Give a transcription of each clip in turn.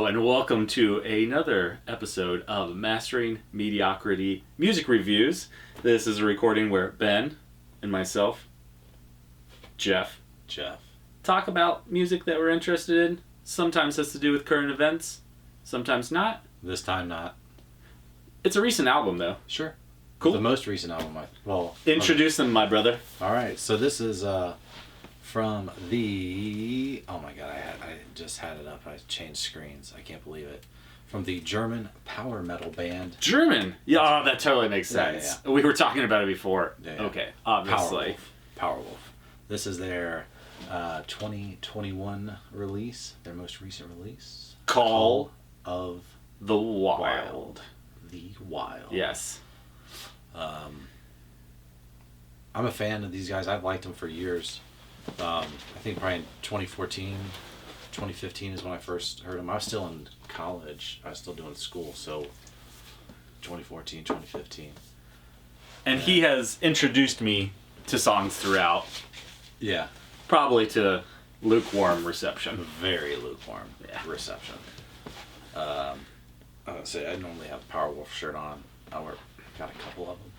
Hello and welcome to another episode of Mastering Mediocrity Music Reviews. This is a recording where Ben and myself, Jeff, talk about music that we're interested in. Sometimes has to do with current events, sometimes not. This time not. It's a recent album though. Sure. Cool. The most recent album. Introduce them, my brother. Alright, so this is from the... Oh my god, I just had it up. I changed screens. I can't believe it. From the German power metal band. German? Yeah, that totally makes sense. Yeah. We were talking about it before. Yeah. Okay, obviously. Powerwolf. This is their 2021 release. Their most recent release. Call of the Wild. The Wild. Yes. I'm a fan of these guys. I've liked them for years. I think probably in 2014, 2015 is when I first heard them. I was still in college. I was still doing school, so 2014, 2015. And he has introduced me to songs throughout. Yeah. Probably to lukewarm reception. Very lukewarm reception. I would say I normally have a Powerwolf shirt on. Got a couple of them.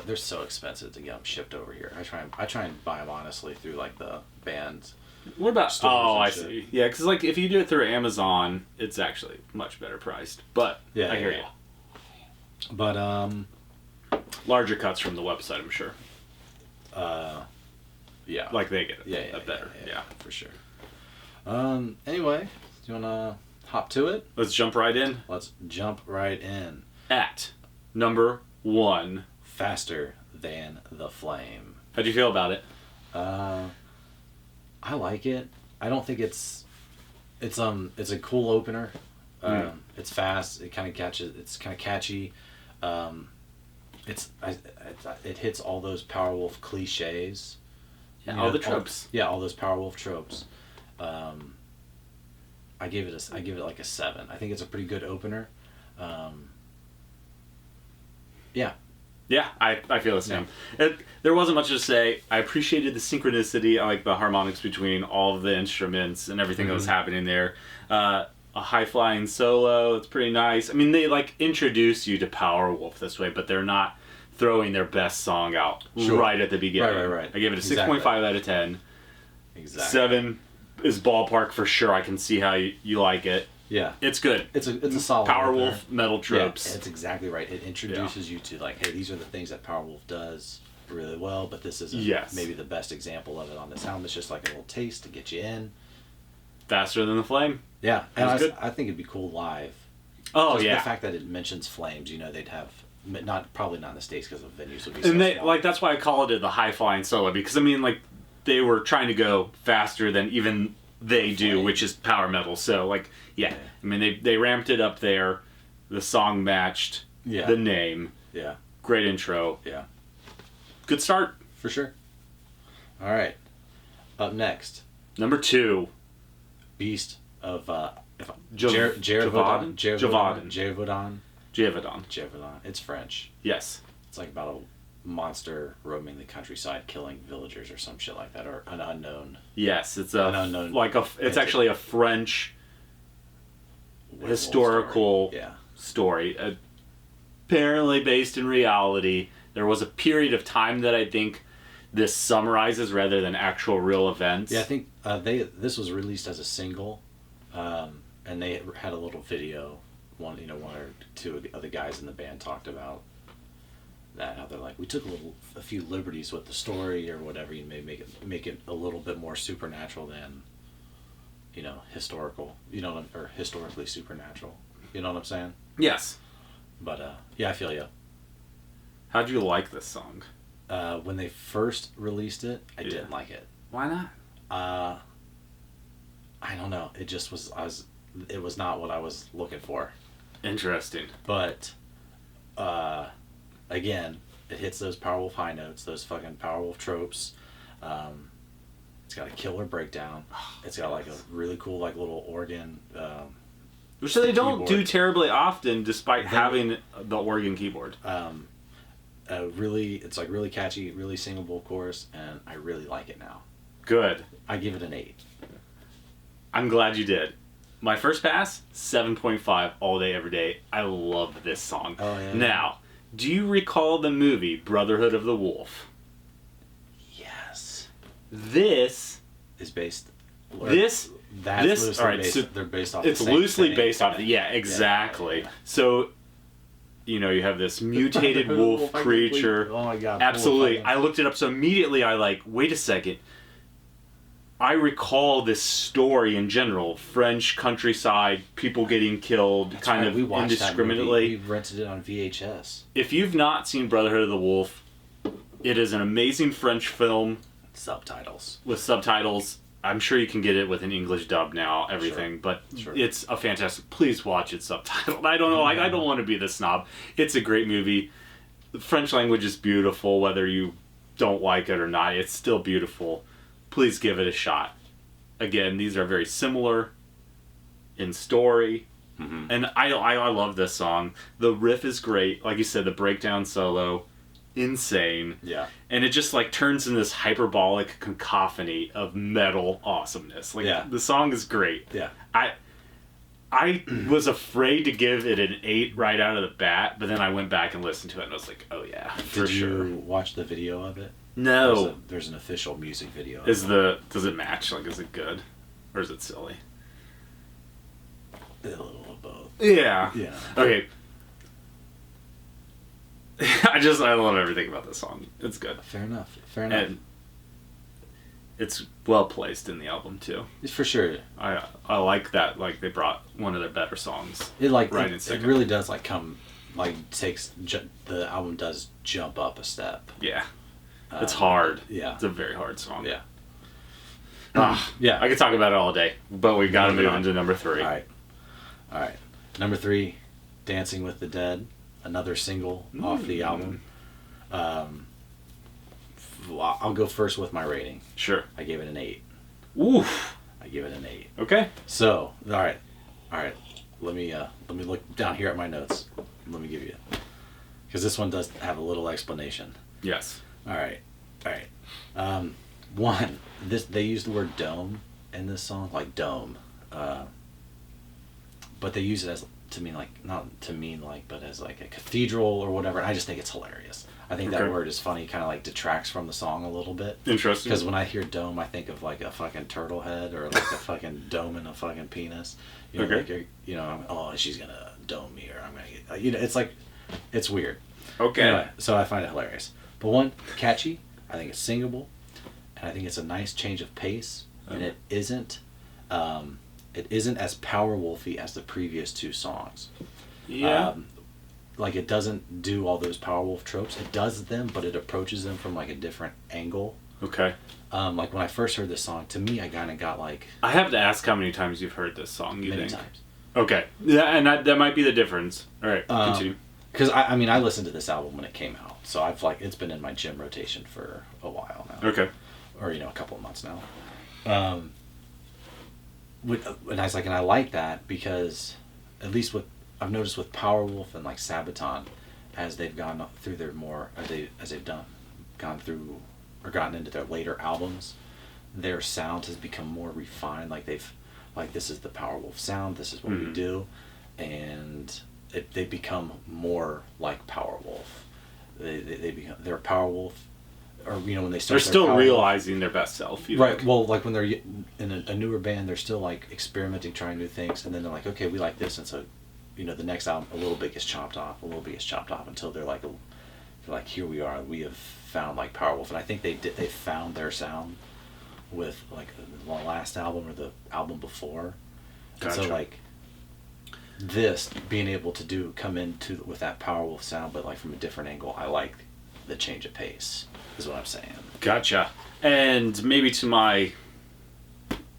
They're so expensive to get them shipped over here. I try and buy them honestly through like the band. What about? Stores I shit. see. Yeah, because like if you do it through Amazon, it's actually much better priced. But I hear you. But larger cuts from the website, I'm sure. Yeah. Like they get it better. Yeah, for sure. Anyway, do you wanna hop to it? Let's jump right in. Let's jump right in. At number 1. Faster Than the Flame. How'd you feel about it? I like it. I don't think it's a cool opener. It's fast. It kind of catches. It's kind of catchy. It hits all those Powerwolf cliches. Yeah, all the tropes. All those Powerwolf tropes. I give it like a 7. I think it's a pretty good opener. Yeah. Yeah, I feel the same. Yeah. There wasn't much to say. I appreciated the synchronicity. I like the harmonics between all of the instruments and everything that was happening there. A high-flying solo, it's pretty nice. I mean, they like introduce you to Powerwolf this way, but they're not throwing their best song out right at the beginning. Right. I gave it a 6.5 out of 10. Exactly. 7 is ballpark for sure. I can see how you like it. Yeah, it's good. It's a solid Powerwolf metal tropes. Yeah, that's exactly right. It introduces you to like, hey, these are the things that Powerwolf does really well, but this isn't maybe the best example of it on this album. It's just like a little taste to get you in. Faster Than the Flame. Yeah, and I think it'd be cool live. Oh just yeah, the fact that it mentions flames, they'd have probably not in the States because the venues would be. And small. that's why I called it the high flying solo, because I mean like they were trying to go faster than even they do, which is power metal. So like I mean they ramped it up there. The song matched the name. Yeah. Great intro. Yeah. Good start. For sure. All right. Up next. Number 2. Beast of Gévaudan. It's French. Yes. It's like about a monster roaming the countryside, killing villagers or some shit like that, or an unknown. Yes, it's an unknown. It's actually a French historical story, apparently based in reality. There was a period of time that I think this summarizes rather than actual real events. Yeah, I think this was released as a single, and they had a little video. One or two of the guys in the band talked about that, how they're like, we took a few liberties with the story or whatever. You may make it a little bit more supernatural than, historical. Or historically supernatural. You know what I'm saying? Yes. But I feel you. How'd you like this song? When they first released it, I didn't like it. Why not? I don't know. It just was. It was not what I was looking for. Interesting. But, again, it hits those Powerwolf high notes, those fucking Powerwolf tropes. It's got a killer breakdown. It's got like a really cool like little organ. Which they don't do terribly often, despite having the organ keyboard. It's like really catchy, really singable chorus, and I really like it now. Good. I give it an 8. I'm glad you did. my first pass, 7.5 all day, every day. I love this song. Oh, yeah. Now, do you recall the movie Brotherhood of the Wolf? Yes. This is based. This That's this loosely all right. based, So they're based off. it's the same loosely thing. based off. Yeah, exactly. Yeah. So, you know, you have this mutated wolf creature. Oh my god! Absolutely. I looked it up. So immediately I like, wait a second. I recall this story in general, French countryside, people getting killed, That's kind right, of we watched indiscriminately. That movie. We rented it on VHS. If you've not seen Brotherhood of the Wolf, it is an amazing French film Subtitles. with subtitles. I'm sure you can get it with an English dub now, everything, Sure. but Sure. it's a fantastic. Please watch it subtitled. I don't know, like, I don't want to be the snob. It's a great movie. The French language is beautiful, whether you don't like it or not. It's still beautiful. Please give it a shot. Again, these are very similar in story, and I love this song. The riff is great. Like you said, the breakdown solo, insane. Yeah. And it just like turns in this hyperbolic cacophony of metal awesomeness. Like Yeah. the song is great. Yeah. I was afraid to give it an 8 right out of the bat, but then I went back and listened to it and I was like, oh yeah, for Did sure. you watch the video of it? No. There's an official music video. Does it match? Like, is it good? Or is it silly? A little of both. Yeah. Yeah. Okay. I love everything about this song. It's good. Fair enough. Fair enough. And it's well placed in the album too. For sure. I like that. Like they brought one of their better songs. It like right in it second. really does like come like the album does jump up a step. Yeah, it's hard. Yeah. It's a very hard song. Yeah. Yeah. I could talk about it all day, but we got to move into number 3. All right. Number 3, "Dancing with the Dead," another single off the album. I'll go first with my rating. Sure. I gave it an 8. Oof. I give it an 8. Okay. So, all right. Let me look down here at my notes. Let me give you, because this one does have a little explanation. Yes. All right. One, they use the word dome in this song, like dome, but they use it as to mean like not to mean like, but as like a cathedral or whatever. And I just think it's hilarious. I think that word is funny, kind of like detracts from the song a little bit. Interesting. Because when I hear dome, I think of like a fucking turtle head or like a fucking dome in a fucking penis. You know, like, you know, oh, she's gonna dome me or I'm gonna get, you know, it's like, it's weird. Okay. Anyway, so I find it hilarious. But one, catchy. I think it's singable, and I think it's a nice change of pace. And it isn't as Powerwolfy as the previous 2 songs. Yeah. Like it doesn't do all those Powerwolf tropes. It does them, but it approaches them from like a different angle. Okay. Like when I first heard this song, to me, I kind of got like I have to ask how many times you've heard this song. You many think? times. Okay. Yeah, and that might be the difference. All right. Continue. Because I mean, I listened to this album when it came out, so I've like it's been in my gym rotation for a while now. Okay. Or a couple of months now. And I was like, and I like that because at least I've noticed with Powerwolf and like Sabaton, as they've gone through their gone through or gotten into their later albums, their sound has become more refined. Like this is the Powerwolf sound. This is what we do, and they become more like Powerwolf. They're Powerwolf, or when they start. They're still Powerwolf, realizing their best self. Right. Think. Well, like when they're in a newer band, they're still like experimenting, trying new things, and then they're like, okay, we like this, and so, the next album, a little bit gets chopped off, until they're like, here we are, we have found like Powerwolf, and I think they found their sound with like the last album or the album before. Gotcha. And so like this being able to come into with that Powerwolf sound, but like from a different angle, I like the change of pace. Is what I'm saying. Gotcha. And maybe to my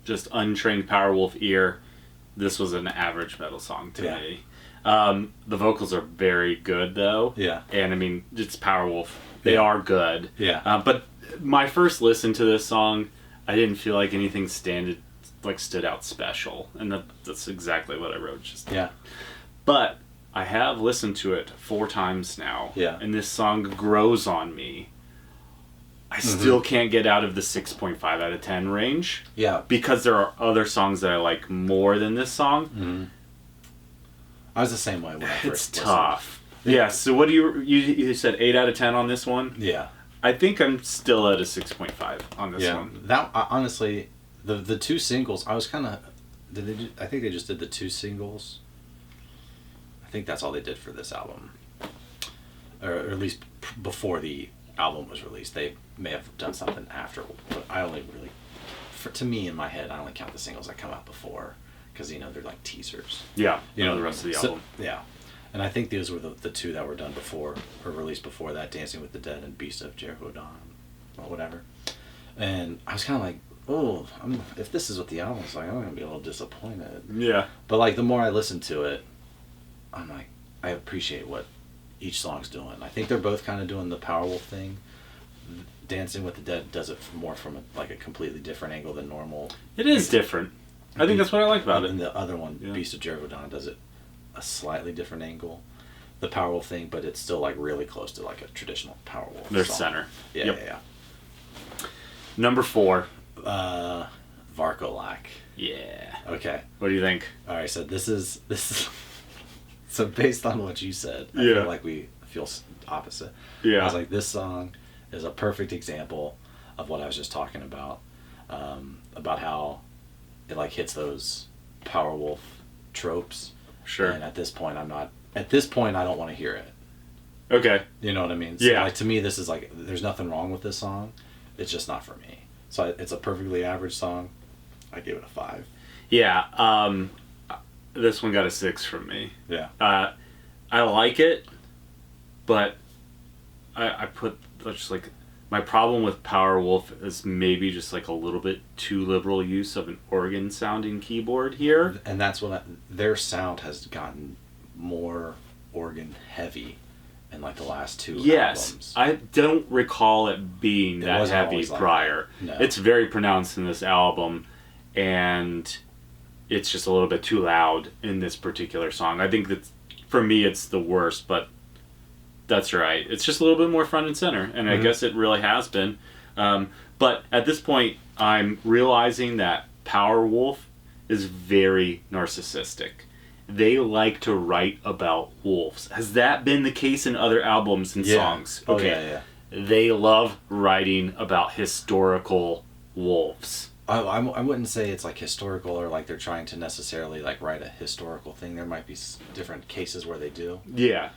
just untrained Powerwolf ear, this was an average metal song to me. The vocals are very good though. Yeah. And I mean, it's Powerwolf. They are good. Yeah. But my first listen to this song, I didn't feel like anything stood out special, and that's exactly what I wrote. But I have listened to it 4 times now. Yeah. And this song grows on me I still can't get out of the 6.5 out of 10 range. Yeah. Because there are other songs that I like more than this song. Mm-hmm. I was the same way when I first It's listened. tough. Yeah, so what do you said 8 out of 10 on this one? Yeah. I think I'm still at a 6.5 on this one. That honestly, the two singles, I was kind of, I think they just did the two singles. I think that's all they did for this album. Or at least before the album was released. They may have done something after, but I only really, to me in my head, I only count the singles that come out before, because they're like teasers. Yeah, the rest of the album. Yeah, and I think those were the two that were done before, or released before that, Dancing with the Dead and Beast of Jericho Dawn, or whatever. And I was kind of like, oh, if this is what the album's like, I'm going to be a little disappointed. Yeah. But like the more I listen to it, I'm like, I appreciate what each song's doing. I think they're both kind of doing the Powerwolf thing. Dancing with the Dead does it more from a completely different angle than normal. It is different. I think that's what I like about it. And the other one, Beast of Jericho Dawn, does it a slightly different angle. The Powerwolf thing, but it's still like really close to like a traditional Powerwolf Their song. center. Yeah, Yep. yeah. Number 4. Varkolak. Yeah. Okay. What do you think? All right. So this is so based on what you said, I Yeah. feel like we feel opposite. Yeah. I was like, this song is a perfect example of what I was just talking about how it like hits those Powerwolf tropes. Sure. And at this point, I don't want to hear it. Okay. You know what I mean? So Yeah. like, to me, this is like, there's nothing wrong with this song. It's just not for me. So it's a perfectly average song. I give it a 5. Yeah. This one got a 6 from me. Yeah. I like it, but I put just like my problem with Powerwolf is maybe just like a little bit too liberal use of an organ sounding keyboard here. And that's what their sound has gotten more organ heavy in like the last 2 albums. I don't recall it being that wasn't heavy always like prior. that. No. It's very pronounced in this album, and it's just a little bit too loud in this particular song. I think that for me it's the worst, but that's right. It's just a little bit more front and center, and I guess it really has been. But at this point, I'm realizing that Powerwolf is very narcissistic. They like to write about wolves. Has that been the case in other albums and songs? Okay. Oh, yeah. They love writing about historical wolves. I wouldn't say it's like historical or like they're trying to necessarily like write a historical thing. There might be different cases where they do. Yeah.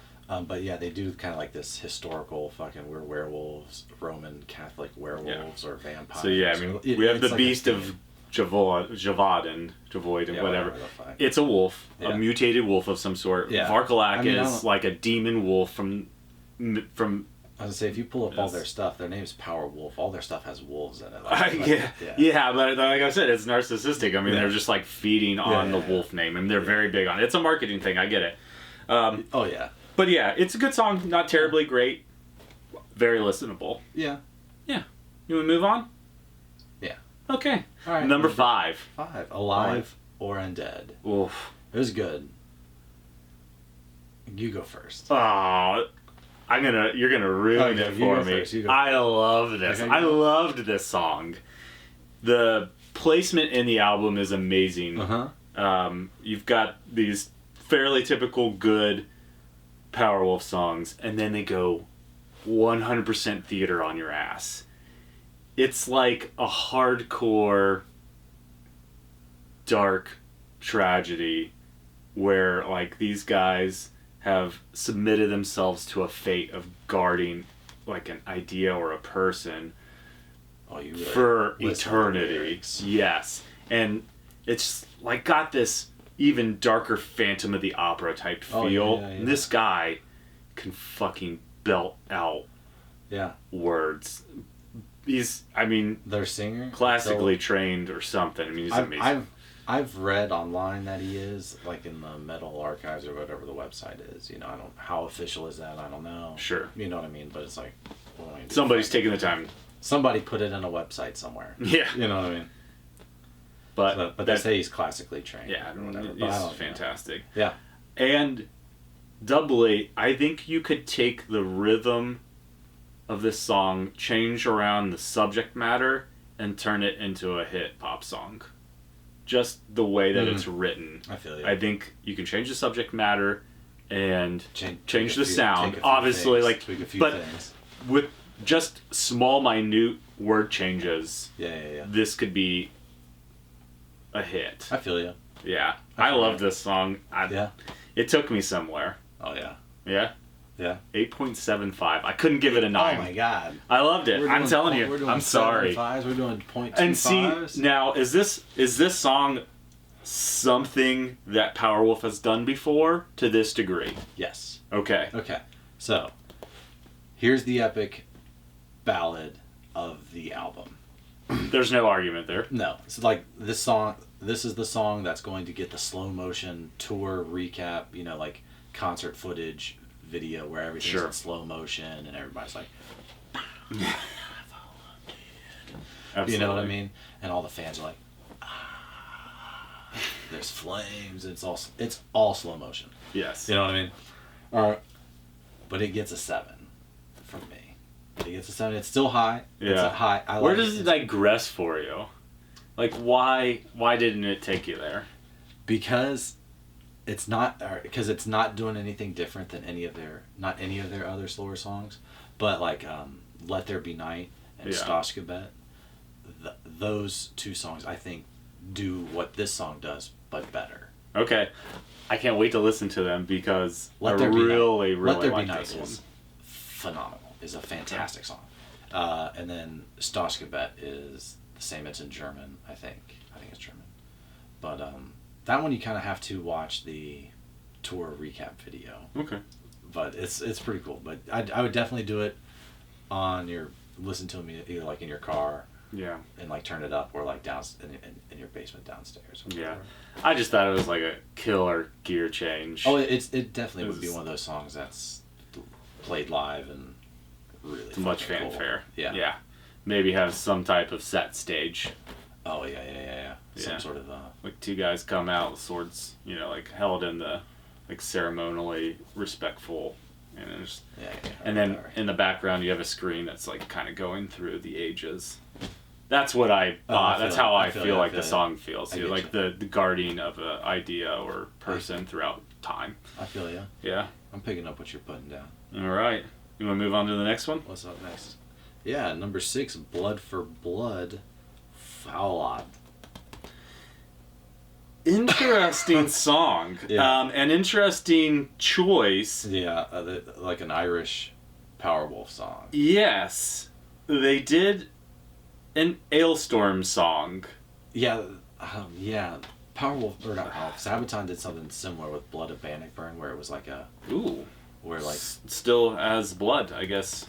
But yeah, they do kind of like this historical fucking we're werewolves, Roman Catholic werewolves or vampires. So yeah, I mean, we have the like Beast of Javoid and whatever. It's a wolf, a mutated wolf of some sort. Yeah. Varkolak is like a demon wolf from. I was gonna say, if you pull up all their stuff, their name's Powerwolf. All their stuff has wolves in it. Yeah, but like I said, it's narcissistic. I mean, they're just like feeding on the wolf name, and they're very big on it. It's a marketing thing. I get it. Oh yeah. But yeah, it's a good song. Not terribly great. Very listenable. Yeah. Yeah. You want to move on? Yeah. Okay. All right. Number 5. 5. Alive or Undead. Oof. It was good. You go first. Oh, you're gonna ruin it for me. I love this. Okay, I loved this song. The placement in the album is amazing. You've got these fairly typical good Powerwolf songs, and then they go 100% theater on your ass. It's like a hardcore dark tragedy where like these guys have submitted themselves to a fate of guarding like an idea or a person for eternity. Yes. And it's like got this even darker Phantom of the Opera type feel. Yeah. This guy can fucking belt out words. He's, I mean, their singer, classically trained or something. I mean, he's amazing. I've read online that he is like in the Metal Archives or whatever the website is. You know, I don't how official is that? I don't know. Sure. You know what I mean? But it's like somebody's taking the time. Somebody put it on a website somewhere. Yeah. You know what I mean? But they say he's classically trained. Yeah, whatever. He's fantastic. Yeah. And doubly, I think you could take the rhythm of this song change around the subject matter and turn it into a hit pop song. Just the way that it's written. I feel you. I think you can change the subject matter and change the few, sound. Obviously, things, but things. with just small, minute word changes, Yeah. this could be a hit. I feel you. Yeah. I love this song. It took me somewhere. Oh, yeah. Yeah? Yeah. 8.75. I couldn't give it a 9. Oh, my God. I loved it. I'm telling you. I'm sorry. We're doing 0.25s. And see, now, is this song something that Powerwolf has done before to this degree? Yes. Okay. So, here's the epic ballad of the album. There's no argument there. No. It's like this song, this is the song that's going to get the slow motion tour recap, like concert footage video where everything's in slow motion and everybody's like, Absolutely. you know what I mean? And all the fans are like, there's flames. It's all slow motion. Yes. You know what I mean? But it gets a 7 from me. It gets a 7. It's still high. Yeah. It's a high. Where does it digress for you? Like, why didn't it take you there? Because it's not doing anything different than any of their other slower songs, but like Let There Be Night and Stoskebet, those two songs I think do what this song does but better. Okay, I can't wait to listen to them because Let There Be really Night. Let There Be like Night this one. is phenomenal. Is a fantastic song, and then Stoskebet is the same. It's in German, I think it's German, but that one you kind of have to watch the tour recap video. Okay. But it's pretty cool. But I would definitely do it on listen to them either like in your car. Yeah. And like turn it up or like down in your basement downstairs. Yeah. I just thought it was like a killer gear change. Oh, it definitely would be one of those songs that's played live and really much fanfare. Cool. Yeah. Yeah. Maybe have some type of set stage. Oh yeah. Some sort of like two guys come out with swords, like held in the like ceremonially respectful, and and then in the background you have a screen that's like kind of going through the ages. That's what I thought. That's how I feel like the song feels. Like the guardian of an idea or person throughout time. I feel you. Yeah. I'm picking up what you're putting down. All right. You want to move on to the next one? What's up next? Yeah, number 6, Blood for Blood. Foul. Interesting song. Yeah. An interesting choice. Yeah, like an Irish Powerwolf song. Yes. They did an Ailstorm song. Yeah, Powerwolf, or not Powerwolf, Sabaton did something similar with Blood of Bannockburn, where it was like a... Ooh. Where like... Still as blood, I guess.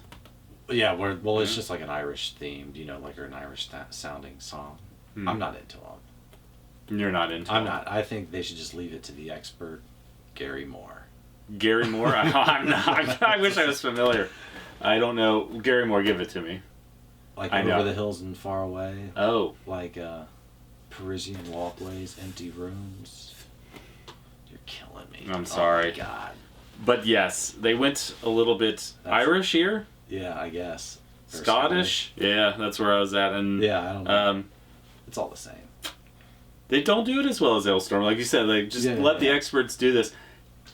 Yeah, it's just like an Irish themed, like or an Irish sounding song. I'm not into them. You're not into I'm them? not. I think they should just leave it to the expert, Gary Moore. Gary Moore? I'm not. I wish I was familiar. I don't know. Gary Moore, give it to me. Like Over the Hills and Far Away. Oh. Like Parisian Walkways, Empty Rooms. You're killing me. I'm sorry. Oh my God. But yes, they went a little bit Irish here. Yeah, I guess. Scottish? Yeah, that's where I was at. And yeah, I don't know. It's all the same. They don't do it as well as Ailstorm. Like you said, let the experts do this.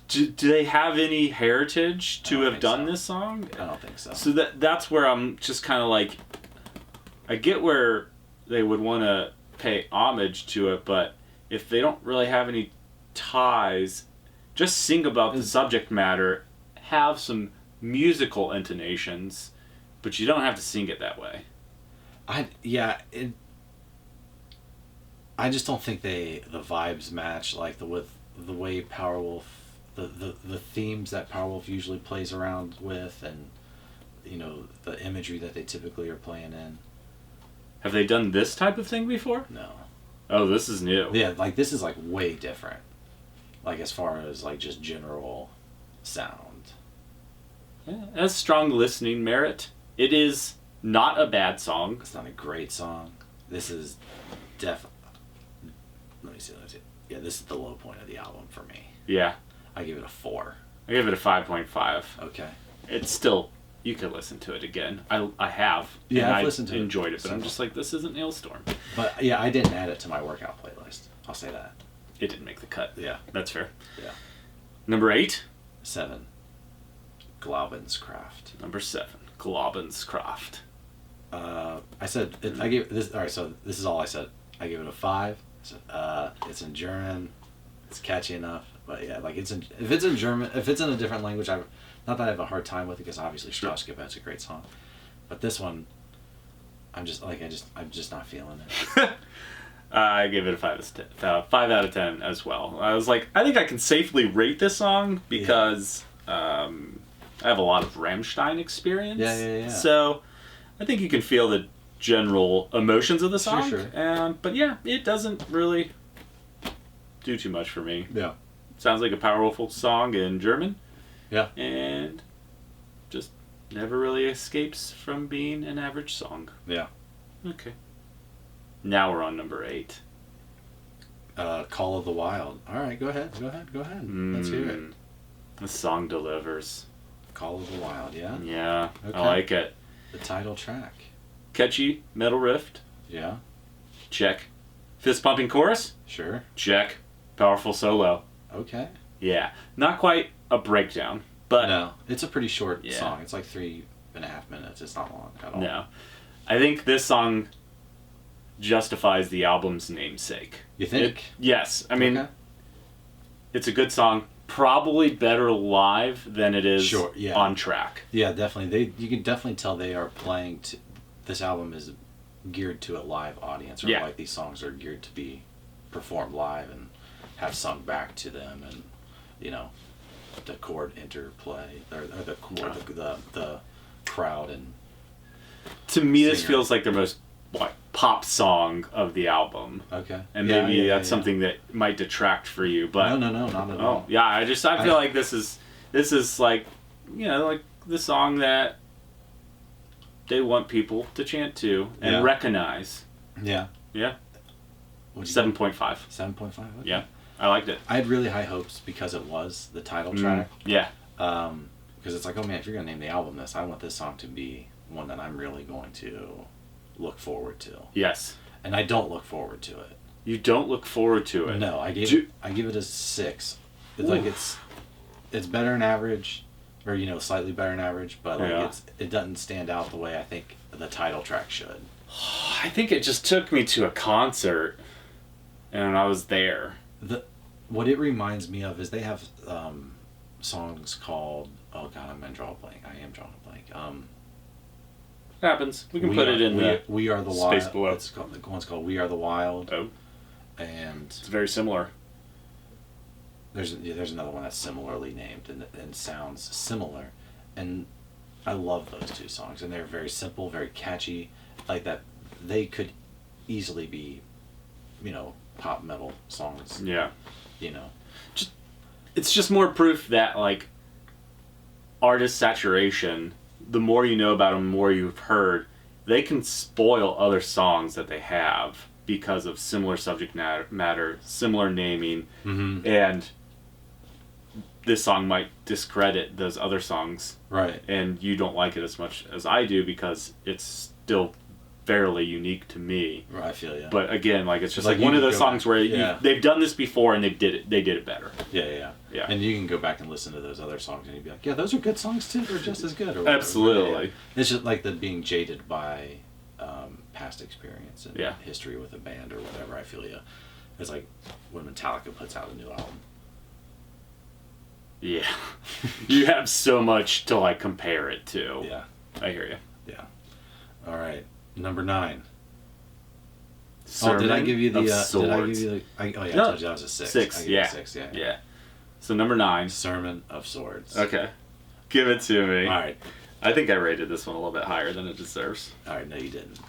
Do they have any heritage to have done this song? I don't think so. So that's where I'm just kind of like, I get where they would want to pay homage to it, but if they don't really have any ties, just sing about the subject matter, have some musical intonations, but you don't have to sing it that way. I just don't think the vibes match with the way Powerwolf, the themes that Powerwolf usually plays around with, and the imagery that they typically are playing in. Have they done this type of thing before? No. Oh, this is new. Yeah, this is way different. As far as just general sound. Yeah, that's strong listening merit. It is not a bad song. It's not a great song. This is Let me see. Yeah, this is the low point of the album for me. Yeah. I give it a 4. I give it a 5.5. Okay. It's still you could listen to it again. I have. Yeah, and I've listened to it enjoyed it, but I'm several. just like, this isn't Hailstorm. But yeah, I didn't add it to my workout playlist. I'll say that. It didn't make the cut. Yeah. That's fair. Yeah. Number 8. 7. Glaubenskraft. Number 7. Glaubenskraft. I said I gave this. All right, so this is all I said. I gave it a 5. I said, it's in German. It's catchy enough, but yeah, like if it's in German, if it's in a different language, not that I have a hard time with it, because obviously Strauss-Gebet's a great song, but this one, I'm just not feeling it. I gave it a 5 out of 10 as well. I was like, I think I can safely rate this song because I have a lot of Rammstein experience. Yeah. So I think you can feel the general emotions of the song. Sure. But yeah, it doesn't really do too much for me. Yeah. Sounds like a Powerwolf song in German. Yeah. And just never really escapes from being an average song. Yeah. Okay. Now we're on number 8. Call of the Wild. All right, go ahead. Let's hear it. The song delivers. Call of the Wild, yeah? Yeah, Okay. I like it. The title track. Catchy metal riff. Yeah, Check. Fist pumping chorus. sure. Check. Powerful solo. Okay. Yeah, not quite a breakdown, but No, it's a pretty short Yeah. song. It's like 3.5 minutes. It's not long at all. no. I think this song justifies the album's namesake. You think? Yes, I mean, Okay. it's a good song. Probably better live than it is Sure, yeah. on track. Yeah, definitely. You can definitely tell they are playing to. This album is geared to a live audience, or Yeah. like these songs are geared to be performed live and have sung back to them, and the chord interplay or the chord, the crowd and. To me, this Singer. feels like their most pop song of the album, Okay. and Yeah, maybe yeah, that's yeah. something that might detract for you. But No, not at oh all. yeah, I feel like this is like like the song that they want people to chant to and Yeah. recognize. Yeah. Yeah, What'd you 7.5. 7.5. Okay. Yeah, I liked it. I had really high hopes because it was the title track. Yeah, Because it's like, oh man, if you're gonna name the album this, I want this song to be one that I'm really going to look forward to. yes. And I don't look forward to it. You don't look forward to it. No, I give it a 6. It's like it's better than average, or slightly better than average, but like Yeah. it doesn't stand out the way I think the title track should. I think it just took me to a concert, and I was there. What it reminds me of is they have songs called, oh god, I'm gonna draw a blank. I am drawing a blank. Happens. We can put it in the We Are the space Wild. below. The one's called We Are the Wild. Oh, And it's very similar. there's another one that's similarly named and sounds similar, and I love those two songs, and they're very simple, very catchy, like that. They could easily be, pop metal songs. Yeah. It's just more proof that like artist saturation, the more you know about them, the more you've heard, they can spoil other songs that they have because of similar subject matter, similar naming, Mm-hmm. and this song might discredit those other songs, Right. and you don't like it as much as I do because it's still fairly unique to me. Right, I feel you. But again, like it's just Like like you one of can those go songs back- where yeah. they've done this before and they did it better. Yeah. Yeah. And you can go back and listen to those other songs, and you'd be like, yeah, those are good songs too. They're just as good. Or whatever. Absolutely. Yeah. It's just like the being jaded by past experience and Yeah. history with a band or whatever. I feel you. It's like when Metallica puts out a new album. Yeah. You have so much to like compare it to. Yeah. I hear you. Yeah. All right. Number 9. Sermon did I give you the? of Did I give Swords. you the? I No. told you that was a 6. 6, I gave it yeah. a 6. Yeah. Yeah. So number 9. Sermon of Swords. Okay. Give it to me. All right. I think I rated this one a little bit higher than it deserves. All right. No, you didn't.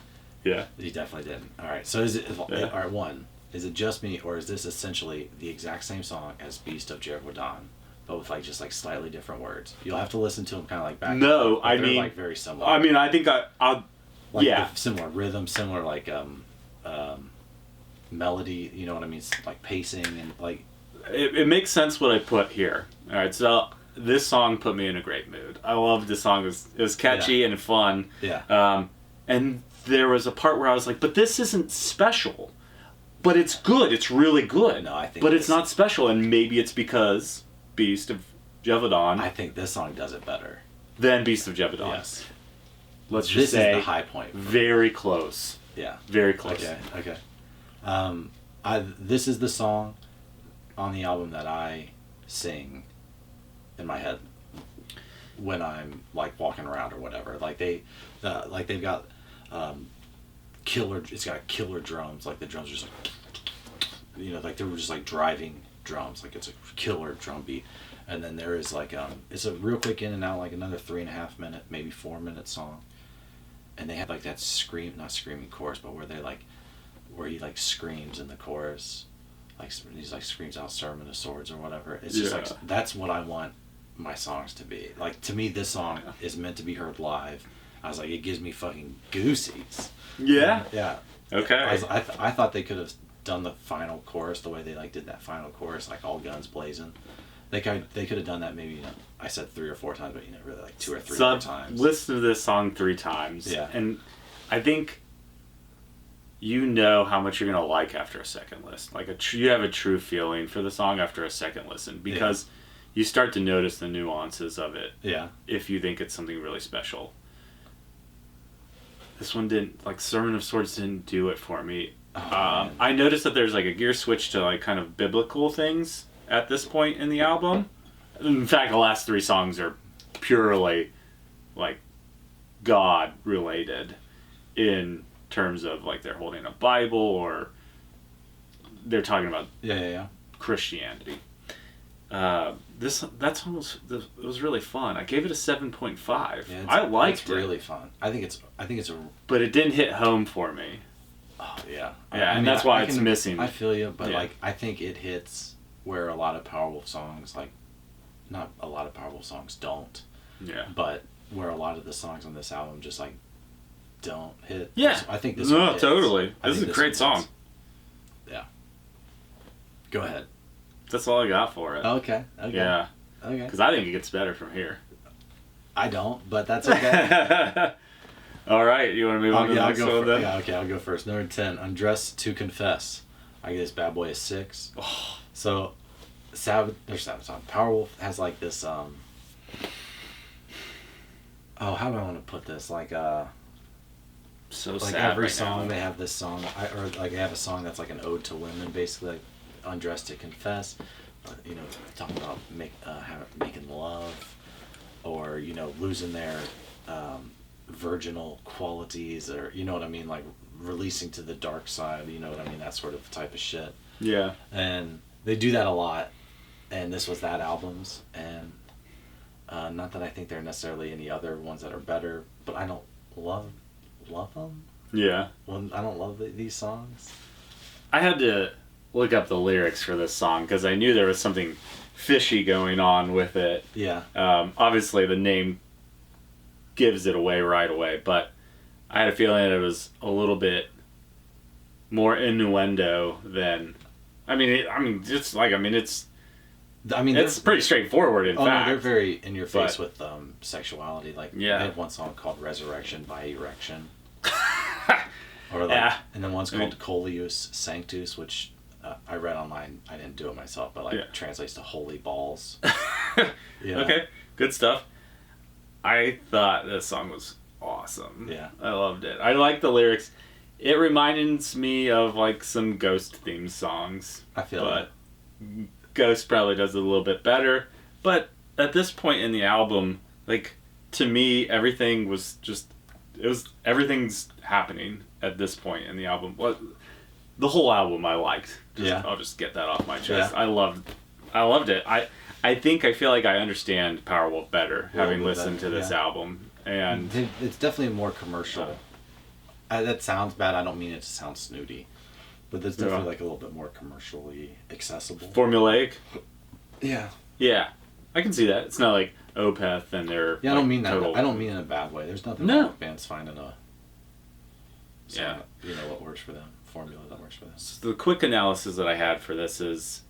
Yeah. You definitely didn't. All right. So is it? Yeah. All right. 1. Is it just me, or is this essentially the exact same song as Beast of Jervodan, but with like just like slightly different words? You'll have to listen to them kind of like back. No, and forth, but I they're mean- like very similar. I mean, I think I'll like yeah. similar rhythm, similar like melody. You know what I mean? Like pacing and like. It makes sense what I put here. All right, so this song put me in a great mood. I loved this song. It was catchy and fun. Yeah. And there was a part where I was like, but this isn't special. But it's good. It's really good. No, I think. But it's not special, and maybe it's because Beast of Jevedon. I think this song does it better Than Beast of Jevedon. Yes. Let's just say this is the high point. Very close. Yeah. Very close. Okay. This is the song on the album that I sing in my head when I'm like walking around or whatever. Like they've got killer. It's got killer drums. Like the drums are just like, like they were just like driving drums. Like it's a killer drum beat. And then there is like it's a real quick in and out, like another 3.5 minute, maybe 4 minute song. And they have like that not screaming chorus, but where he like screams in the chorus, like he's like screams out Sermon of Swords or whatever. It's just like, that's what I want my songs to be. Like, to me, this song is meant to be heard live. I was like, it gives me fucking goosies. Yeah? Yeah. Okay. I thought they could have done the final chorus the way they like did that final chorus, like all guns blazing. They could have done that maybe, I said 3 or 4 times, but really like 2 or 3 more times. Listen to this song 3 times. Yeah. And I think you know how much you're going to like after a second listen. Like you have a true feeling for the song after a second listen, because you start to notice the nuances of it. Yeah. If you think it's something really special. This one didn't, like Sermon of Swords didn't do it for me. Oh, I noticed that there's like a gear switch to like kind of biblical things at this point in the album. In fact, the last 3 songs are purely like God related in terms of like they're holding a Bible or they're talking about Christianity. That song was really fun. I gave it a 7.5. Yeah, I liked it. It's really fun. I think it's but it didn't hit home for me. Oh yeah. Yeah, and that's why it's missing. I feel you, but like I think it hits where a lot of Powerwolf songs, like not a lot of Powerwolf songs don't. Yeah. But where a lot of the songs on this album just like don't hit. Yeah. I think this one hits. Totally. This is a great song. Yeah. Go ahead. That's all I got for it. Okay. Yeah. Okay. Because I think it gets better from here. I don't, but that's okay. All right, you want to move on to the next one then? Yeah, okay, I'll go first. Number 10, Undress to Confess. I give this bad boy a 6. Oh. So, Powerwolf has like this, how do I want to put this? Like, so like sad every right song now. they have this song, or like they have a song that's like an ode to women, basically, like Undress to Confess. Talking about making love, or losing their virginal qualities, or you know what I mean, like releasing to the dark side. You know what I mean, that sort of type of shit. Yeah. And they do that a lot, and this was that album's, and not that I think there are necessarily any other ones that are better, but I don't love them. Yeah. I don't love these songs. I had to look up the lyrics for this song because I knew there was something fishy going on with it. Yeah. Obviously, the name gives it away right away, but I had a feeling it was a little bit more innuendo than. It's pretty straightforward. In fact, they're very in your face with sexuality. Like yeah. They have one song called "Resurrection by Erection," or like, and then one's called "Coleus Sanctus," which I read online. I didn't do it myself, but translates to "holy balls." Okay, good stuff. I thought this song was awesome. Yeah, I loved it. I like the lyrics. It reminds me of like some Ghost themed songs. I feel but Ghost probably does it a little bit better. But at this point in the album, like to me, everything's happening at this point in the album. The whole album I liked. I'll just get that off my chest. Yeah. I loved it. I feel like I understand Powerwolf better having listened to this album, and it's definitely more commercial. That sounds bad. I don't mean it to sound snooty, but it's definitely like a little bit more commercially accessible. Formulaic. Yeah. Yeah, I can see that. It's not like Opeth and their. Yeah, I don't mean that. I don't mean in a bad way. There's nothing wrong with bands finding a. What works for them. Formula that works for them. So the quick analysis that I had for this is,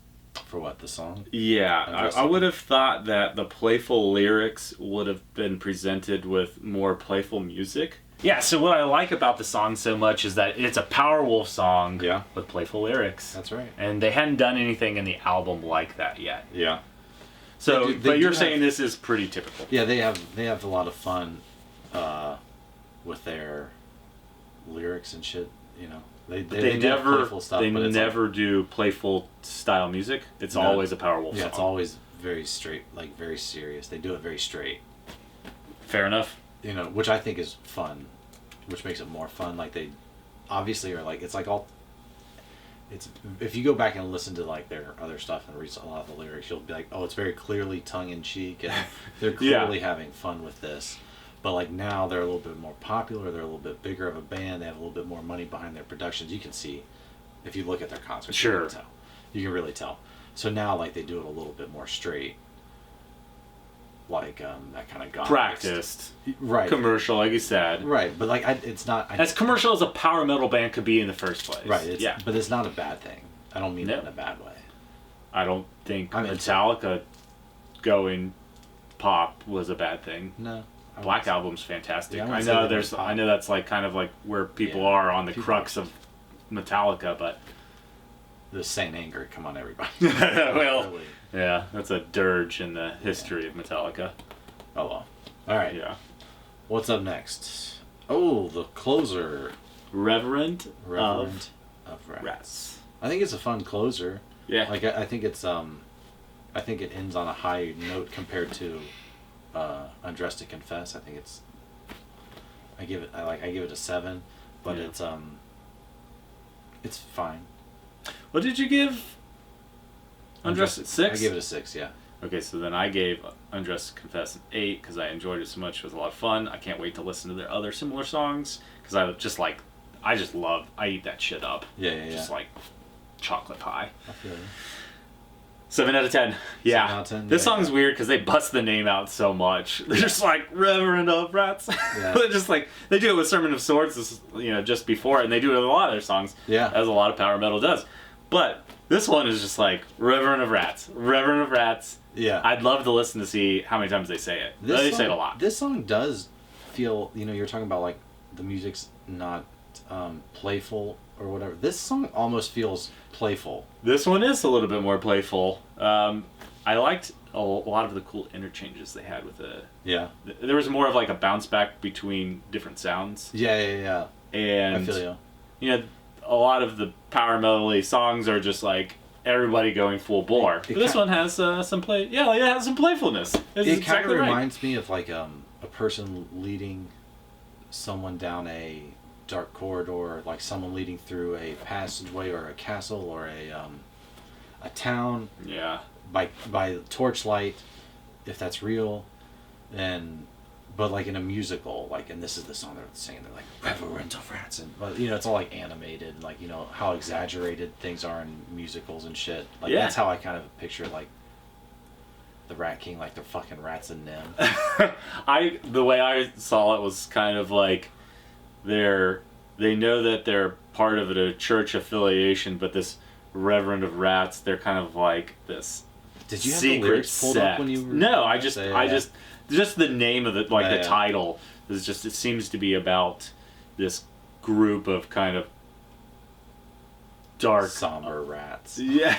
For what, the song? Yeah, I would have thought that the playful lyrics would have been presented with more playful music. Yeah, so what I like about the song so much is that it's a Powerwolf song with playful lyrics. That's right. And they hadn't done anything in the album like that yet. Yeah. So, but you're saying this is pretty typical. Yeah, they have a lot of fun with their lyrics and shit, you know. They never playful stuff, they but it's never do playful style music. It's always a Powerwolf song. Yeah, it's always very straight, like very serious. They do it very straight. Fair enough. You know, which I think is fun, which makes it more fun. Like they obviously are like, it's like all, it's, if you go back and listen to like their other stuff and read a lot of the lyrics, you'll be like, oh, it's very clearly tongue in cheek and they're clearly having fun with this. But like now they're a little bit more popular, they're a little bit bigger of a band, they have a little bit more money behind their productions. You can see, if you look at their concerts, sure. You can tell. You can really tell. So now like they do it a little bit more straight. Like that kind of practiced, right? Commercial, like you said, right? But like it's not as commercial as a power metal band could be in the first place, right? But it's not a bad thing. I don't mean it in a bad way. I don't think Metallica going pop was a bad thing. No, Black Album's fantastic. Yeah, I know that's like kind of like where people are on the crux of Metallica, but the Saint Anger, come on everybody. Well, really. Yeah, that's a dirge in the history of Metallica. Oh well. All right. Yeah. What's up next? Oh, the closer. Reverend of Rats. I think it's a fun closer. Yeah. Like I think it's I think it ends on a high note compared to Undressed to Confess. I think it's I give it a 7, but it's fine. What did you give Undressed at 6? I gave it a 6, yeah. Okay, so then I gave Undressed to Confess an 8 because I enjoyed it so much. It was a lot of fun. I can't wait to listen to their other similar songs because I eat that shit up. Yeah. Just like chocolate pie. I feel you. 7 out of 10. Yeah. 7 out of 10, this song's weird because they bust the name out so much. They're just like Reverend of Rats. Yeah. They're just like they do it with Sermon of Swords, just before it, and they do it with a lot of their songs. Yeah. As a lot of power metal does. But this one is just like Reverend of Rats. Reverend of Rats. Yeah. I'd love to listen to see how many times they say it. They say it a lot. This song does feel, you're talking about like the music's not playful or whatever. This song almost feels playful. This one is a little bit more playful. I liked a lot of the cool interchanges they had with it. Yeah. There was more of like a bounce back between different sounds. Yeah. And I feel you. A lot of the power metal songs are just like everybody going full bore. But this one has some play. Yeah, it has some playfulness. It kind of reminds me of like a person leading someone down a dark corridor, like someone leading through a passageway or a castle or a town. Yeah. By torchlight, if that's real, but like in a musical, and this is the song they're singing, they're like Reverend of Rats, and it's all like animated, like how exaggerated things are in musicals and shit. Like that's how I kind of picture like the Rat King, like they're fucking rats in them. The way I saw it was kind of like they know that they're part of a church affiliation, but this Reverend of Rats, they're kind of like this. Did you have secret the lyrics pulled up when you were? No, I just the name of it, the title is just, it seems to be about this group of kind of dark, somber rats. Yeah,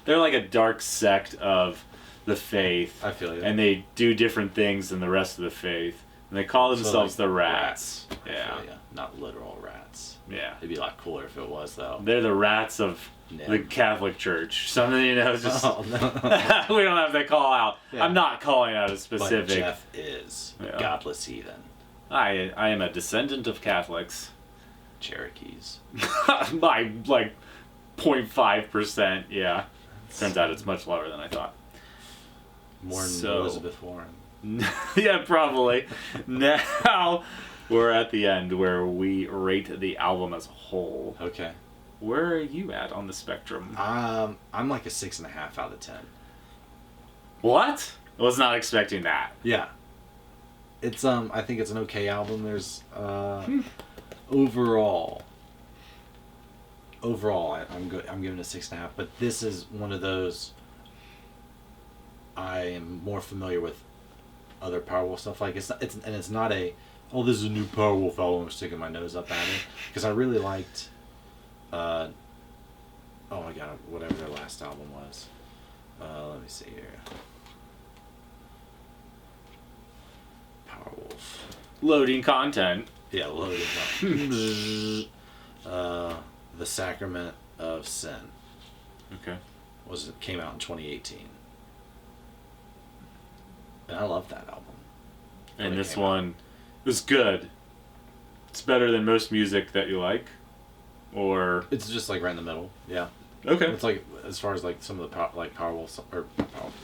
they're like a dark sect of the faith. I feel you. And they do different things than the rest of the faith, and they call themselves the Rats. Yeah, not literal rats. Yeah, it'd be a lot cooler if it was though. They're the rats of the Catholic Church. Something just no. we don't have to call out. Yeah. I'm not calling out a specific. But Jeff is a godless heathen. I am a descendant of Catholics. Cherokees. By 0.5%. Yeah. Turns out it's much lower than I thought. More than Elizabeth Warren. Yeah, probably. Now we're at the end where we rate the album as a whole. Okay. Where are you at on the spectrum? I'm like a 6.5 out of 10. What? I was not expecting that. Yeah. It's I think it's an okay album. There's overall overall, I'm good. I'm giving it a 6.5. But this is one of those. I am more familiar with other Powerwolf stuff. Like it's not a, oh, this is a new Powerwolf album. I'm sticking my nose up at it because I really liked. Oh my god, whatever their last album was. Let me see here. Powerwolf. Loading content. Yeah, loaded content. The Sacrament of Sin. Okay. Came out in 2018. And I love that album. And this one was good. It's better than most music that you like, or it's just like right in the middle. Yeah. Okay. It's like as far as like some of the Powerwolf or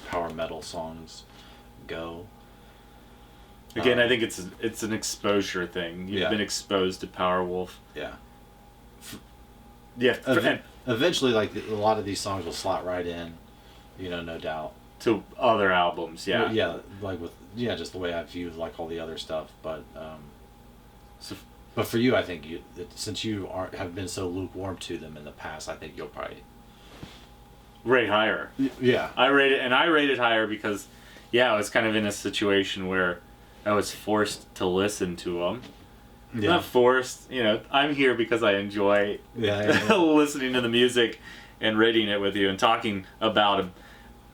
power metal songs go. Again, I think it's an exposure thing. You've been exposed to Powerwolf. Yeah. Yeah. Eventually, like a lot of these songs will slot right in, no doubt. To other albums, yeah. Well, yeah, like just the way I view like all the other stuff, but but for you, I think since you have been so lukewarm to them in the past, I think you'll probably rate higher. Yeah, I rate it higher because, I was kind of in a situation where I was forced to listen to them. Yeah. Not forced, I'm here because I enjoy listening to the music and rating it with you and talking about them.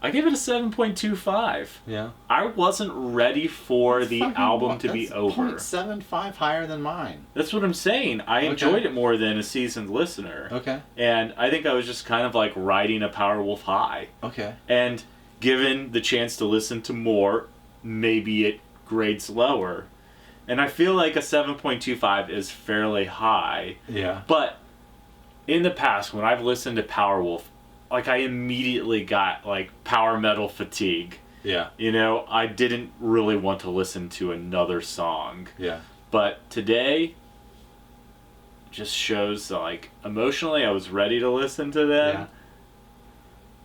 I gave it a 7.25. Yeah. I wasn't ready for the album to be over. 0.75 higher than mine. That's what I'm saying. I enjoyed it more than a seasoned listener. Okay. And I think I was just kind of like riding a Powerwolf high. Okay. And given the chance to listen to more, maybe it grades lower. And I feel like a 7.25 is fairly high. Yeah. But in the past, when I've listened to Powerwolf, like I immediately got like power metal fatigue. Yeah. I didn't really want to listen to another song. Yeah. But today just shows like emotionally I was ready to listen to them. Yeah.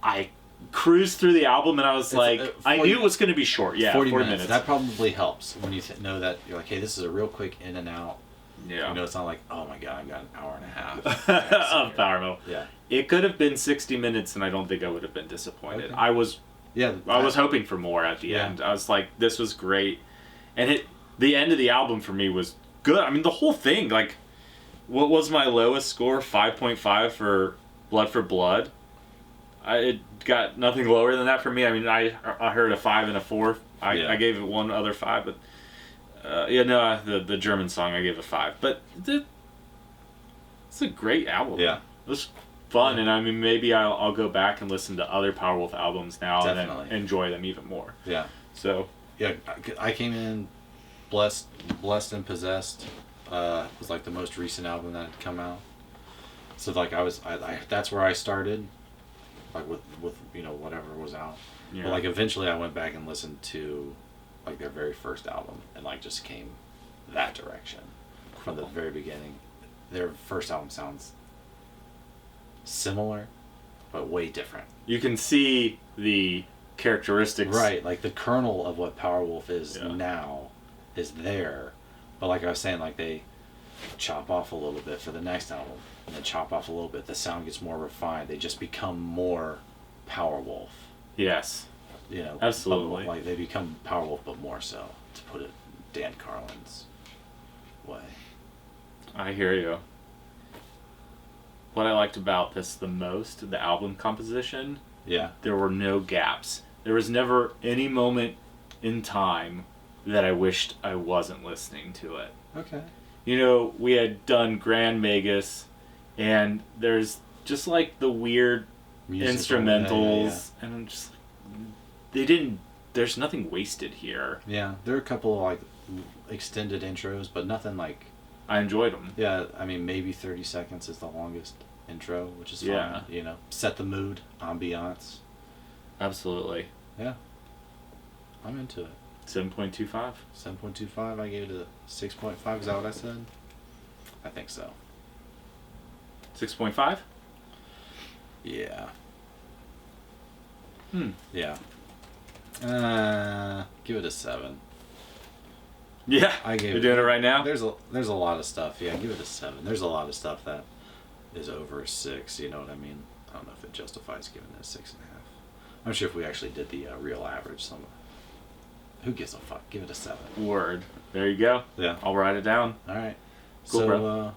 I cruised through the album and I was I knew it was going to be short. Yeah, 40 minutes. That probably helps when you know that you're like, hey, this is a real quick in and out. Yeah. It's not like, oh my god, I've got an hour and a half of power metal. Yeah. It could have been 60 minutes and I don't think I would have been disappointed. Okay. I was hoping for more at the end. I was like, this was great. And the end of the album for me was good. I mean, the whole thing, like, what was my lowest score? 5.5 for Blood for Blood. It got nothing lower than that for me. I mean, I heard a 5 and a 4. I gave it one other 5, but the German song I gave a 5. But it's a great album. Yeah. It was fun, and I mean, maybe I'll go back and listen to other Powerwolf albums now and then enjoy them even more. Yeah. So. Yeah, I came in blessed and possessed. Was like the most recent album that had come out. So like I that's where I started, like with whatever was out. Yeah. But like eventually I went back and listened to like their very first album and like just came that direction from the very beginning. Their first album sounds similar, but way different. You can see the characteristics. Right, like the kernel of what Powerwolf is now is there. But like I was saying, like they chop off a little bit for the next album, and then chop off a little bit. The sound gets more refined. They just become more Powerwolf. Yes. Absolutely. Like they become Powerwolf, but more so, to put it Dan Carlin's way. I hear you. What I liked about this the most, the album composition, there were no gaps. There was never any moment in time that I wished I wasn't listening to it. Okay. We had done Grand Magus, and there's just like the weird instrumentals, and I'm just like, there's nothing wasted here. Yeah, there are a couple of like extended intros, but nothing like... I enjoyed them. Yeah, I mean, maybe 30 seconds is the longest intro, which is fine. Set the mood, ambiance. Absolutely. Yeah. I'm into it. 7.25. 7.25. I gave it a 6.5. Is that what I said? I think so. 6.5? Yeah. Yeah. Give it a 7. Yeah. You're doing it right now? There's a lot of stuff. Yeah, give it a 7. There's a lot of stuff that is over 6. You know what I mean? I don't know if it justifies giving it a 6.5. I'm sure if we actually did the real average, who gives a fuck? Give it a 7. Word. There you go. Yeah. I'll write it down. All right. Cool, so, bro.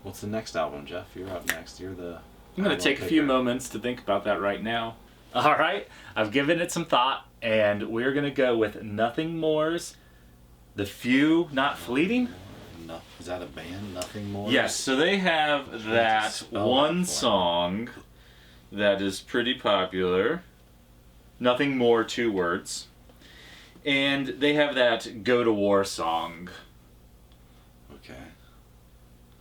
What's the next album, Jeff? You're up next. You're the. I'm going to take a few moments to think about that right now. All right. I've given it some thought, and we're going to go with Nothing More's The Few Not Fleeting. No, is that a band? Nothing More? Yes. So they have that one song that is pretty popular. Nothing More, 2 words. And they have that Go to War song. Okay.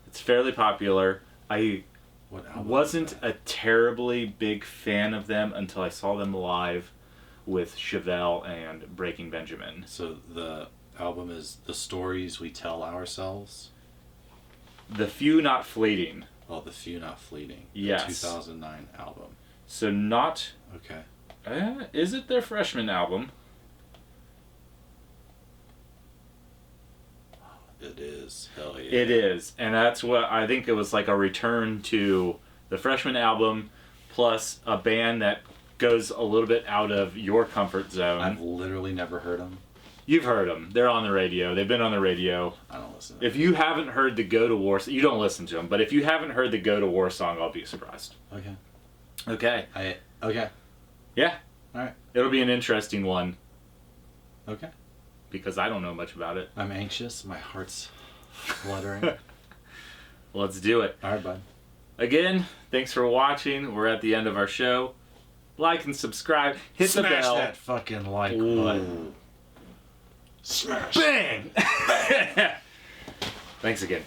It's fairly popular. I What album wasn't is that? a terribly big fan of them until I saw them live with Chevelle and Breaking Benjamin. So the album is The Stories We Tell Ourselves? The Few Not Fleeting. Oh, The Few Not Fleeting. Yes. The 2009 album. So not... Okay. is it their freshman album? It is. Hell yeah. It is. And that's what I think it was like a return to the freshman album plus a band that goes a little bit out of your comfort zone. I've literally never heard them. You've heard them. They're on the radio. They've been on the radio. I don't listen to them. If you haven't heard the Go to War... You don't listen to them, but if you haven't heard the Go to War song, I'll be surprised. Okay. Okay. Okay. Yeah. All right. It'll be an interesting one Okay. because I don't know much about it. I'm anxious. My heart's fluttering. Let's do it. All right, bud. Again, thanks for watching. We're at the end of our show. Like and subscribe. Hit the Smash bell. that fucking like Ooh. button. Smash. Bang! Thanks again.